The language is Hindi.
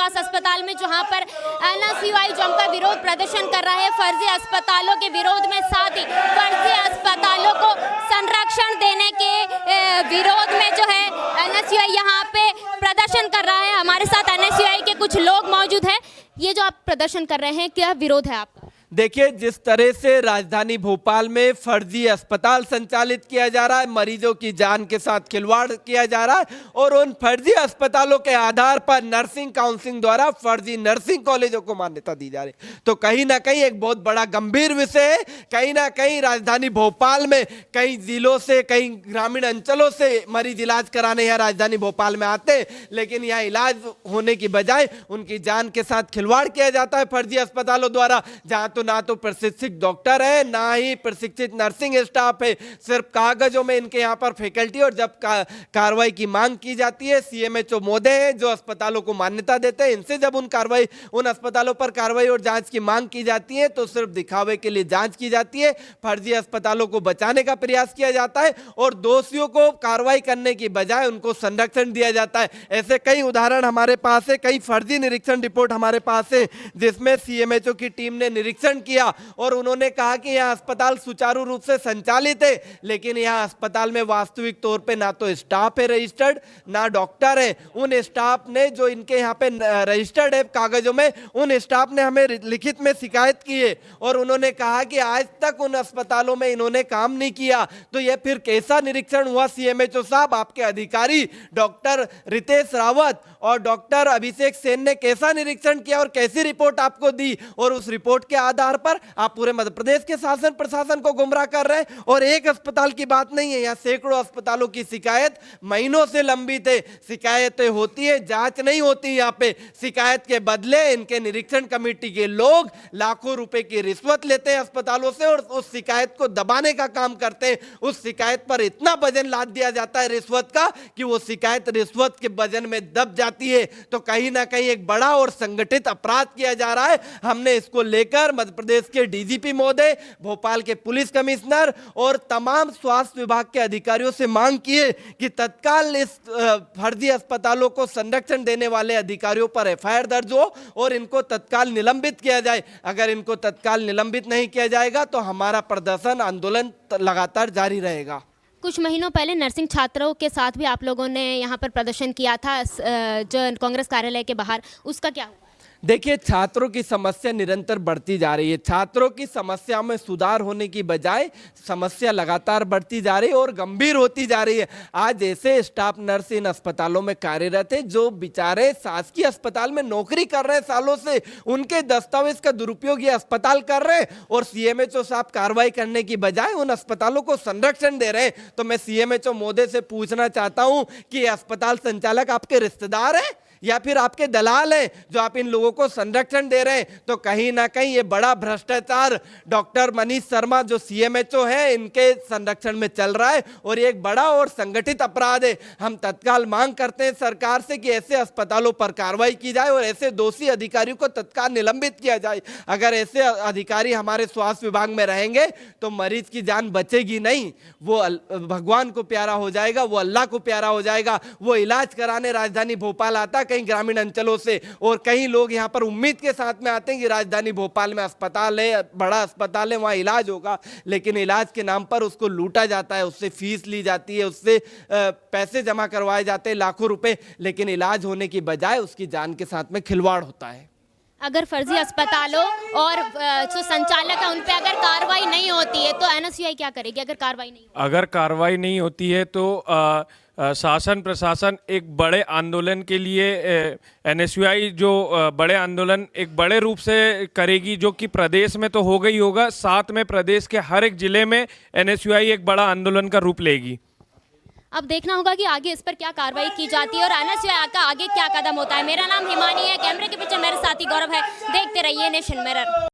विकास अस्पताल में, जहां पर एनएसयूआई जमकर विरोध प्रदर्शन कर रहा है फर्जी अस्पतालों के विरोध में, साथ ही फर्जी अस्पतालों को संरक्षण देने के विरोध में जो है एनएसयूआई यहाँ पे प्रदर्शन कर रहा है। हमारे साथ एनएसयूआई के कुछ लोग मौजूद हैं। ये जो आप प्रदर्शन कर रहे हैं, क्या विरोध है आपका? देखिए, जिस तरह से राजधानी भोपाल में फर्जी अस्पताल संचालित किया जा रहा है, मरीजों की जान के साथ खिलवाड़ किया जा रहा है और उन फर्जी अस्पतालों के आधार पर नर्सिंग काउंसिल द्वारा फर्जी नर्सिंग कॉलेजों को मान्यता दी जा रही है, तो कहीं ना कहीं एक बहुत बड़ा गंभीर विषय है। कहीं ना कहीं राजधानी भोपाल में कई जिलों से, कई ग्रामीण अंचलों से मरीज इलाज कराने यहाँ राजधानी भोपाल में आते हैं, लेकिन यहाँ इलाज होने की बजाय उनकी जान के साथ खिलवाड़ किया जाता है फर्जी अस्पतालों द्वारा, जहाँ तो ना तो प्रशिक्षित डॉक्टर है, ना ही प्रशिक्षित नर्सिंग स्टाफ है, सिर्फ कागजों में इनके यहाँ पर फैकल्टी। और जब कार्रवाई की मांग की जाती है, सीएमएचओ महोदय हैं जो अस्पतालों को मान्यता देते हैं, इनसे जब उन अस्पतालों पर कार्रवाई और जांच की मांग की जाती है तो सिर्फ दिखावे के लिए जांच की जाती है, फर्जी अस्पतालों को बचाने का प्रयास किया जाता है और दोषियों को कार्रवाई करने की बजाय उनको संरक्षण दिया जाता है। ऐसे कई उदाहरण हमारे पास है, कई फर्जी निरीक्षण रिपोर्ट हमारे पास है, जिसमें सीएमएचओ की टीम ने निरीक्षण किया और उन्होंने कहा कि यह अस्पताल सुचारू रूप से संचालित है, लेकिन यह अस्पताल में वास्तविक तौर पे ना तो स्टाफ है रजिस्टर्ड, ना डॉक्टर है। उन स्टाफ ने जो इनके यहाँ पे रजिस्टर्ड है कागजों में, उन स्टाफ ने हमें लिखित में शिकायत की है और उन्होंने कहा कि आज तक उन अस्पतालों में इन्होंने काम नहीं किया। तो यह फिर कैसा निरीक्षण हुआ सीएमएचओ साहब? आपके अधिकारी डॉक्टर रितेश रावत और डॉक्टर अभिषेक सेन ने कैसा निरीक्षण किया और कैसी रिपोर्ट आपको दी? और उस रिपोर्ट के आधार पर आप पूरे मध्य प्रदेश के शासन प्रशासन को गुमराह कर रहे हैं। और एक अस्पताल की बात नहीं है, यहाँ सैकड़ों अस्पतालों की शिकायत महीनों से लंबित है। शिकायतें होती है, जांच नहीं होती। यहाँ पे शिकायत के बदले इनके निरीक्षण कमेटी के लोग लाखों रुपए की रिश्वत लेते हैं अस्पतालों से और उस शिकायत को दबाने का काम करते हैं। उस शिकायत पर इतना वजन लाद दिया जाता है रिश्वत का कि वो शिकायत रिश्वत के वजन में दब जाती है। तो कहीं ना कहीं एक बड़ा और संगठित अपराध किया जा रहा है। हमने इसको लेकर मध्य प्रदेश के डीजीपी महोदय, भोपाल के पुलिस कमिश्नर और तमाम स्वास्थ्य विभाग के अधिकारियों से मांग की है कि तत्काल इस फर्जी अस्पतालों को संरक्षण देने वाले अधिकारियों पर एफआईआर दर्ज हो और इनको तत्काल निलंबित किया जाए। अगर इनको तत्काल निलंबित नहीं किया जाएगा तो हमारा प्रदर्शन, आंदोलन लगातार जारी रहेगा। कुछ महीनों पहले नर्सिंग छात्रों के साथ भी आप लोगों ने यहाँ पर प्रदर्शन किया था जो कांग्रेस कार्यालय के बाहर, उसका क्या हुआ? देखिए, छात्रों की समस्या निरंतर बढ़ती जा रही है। छात्रों की समस्या में सुधार होने की बजाय समस्या लगातार बढ़ती जा रही है और गंभीर होती जा रही है। आज ऐसे स्टाफ नर्स इन अस्पतालों में कार्यरत है जो बेचारे शासकीय अस्पताल में नौकरी कर रहे हैं सालों से, उनके दस्तावेज का दुरुपयोग ये अस्पताल कर रहे हैं और सीएमएचओ साहब कार्रवाई करने की बजाय उन अस्पतालों को संरक्षण दे रहे हैं। तो मैं सीएमएचओ महोदय से पूछना चाहता हूँ कि ये अस्पताल संचालक आपके रिश्तेदार हैं या फिर आपके दलाल हैं जो आप इन लोगों को संरक्षण दे रहे हैं? तो कहीं ना कहीं ये बड़ा भ्रष्टाचार डॉक्टर मनीष शर्मा जो सीएमएचओ है इनके संरक्षण में चल रहा है और ये एक बड़ा और संगठित अपराध है। हम तत्काल मांग करते हैं सरकार से कि ऐसे अस्पतालों पर कार्रवाई की जाए और ऐसे दोषी अधिकारियों को तत्काल निलंबित किया जाए। अगर ऐसे अधिकारी हमारे स्वास्थ्य विभाग में रहेंगे तो मरीज की जान बचेगी नहीं, वो भगवान को प्यारा हो जाएगा, वो अल्लाह को प्यारा हो जाएगा। वो इलाज कराने राजधानी भोपाल आता कई ग्रामीण अंचलों से और कई लोग यहाँ पर उम्मीद के साथ में आते हैं कि राजधानी भोपाल में अस्पताल है, बड़ा अस्पताल है, वहाँ इलाज होगा, लेकिन इलाज के नाम पर उसको लूटा जाता है, उससे फीस ली जाती है, उससे पैसे जमा करवाए जाते हैं लाखों रुपए, लेकिन इलाज होने की बजाय उसकी जान के साथ में खिलवाड़ होता है। अगर फर्जी अस्पतालों और जो संचालक है उन पे अगर कार्रवाई नहीं होती है तो एनएसयूआई क्या करेगी? अगर कार्रवाई नहीं होती है तो शासन प्रशासन एक बड़े आंदोलन के लिए एनएसयूआई जो बड़े आंदोलन एक बड़े रूप से करेगी, जो कि प्रदेश में तो हो गई होगा, साथ में प्रदेश के हर एक जिले में एनएसयूआई एक बड़ा आंदोलन का रूप लेगी। अब देखना होगा कि आगे इस पर क्या कार्रवाई की जाती है और एनएसयूआई का आगे क्या कदम होता है। मेरा नाम हिमानी है, कैमरे के पीछे मेरे साथी गौरव है। देखते रहिए नेशन मिरर।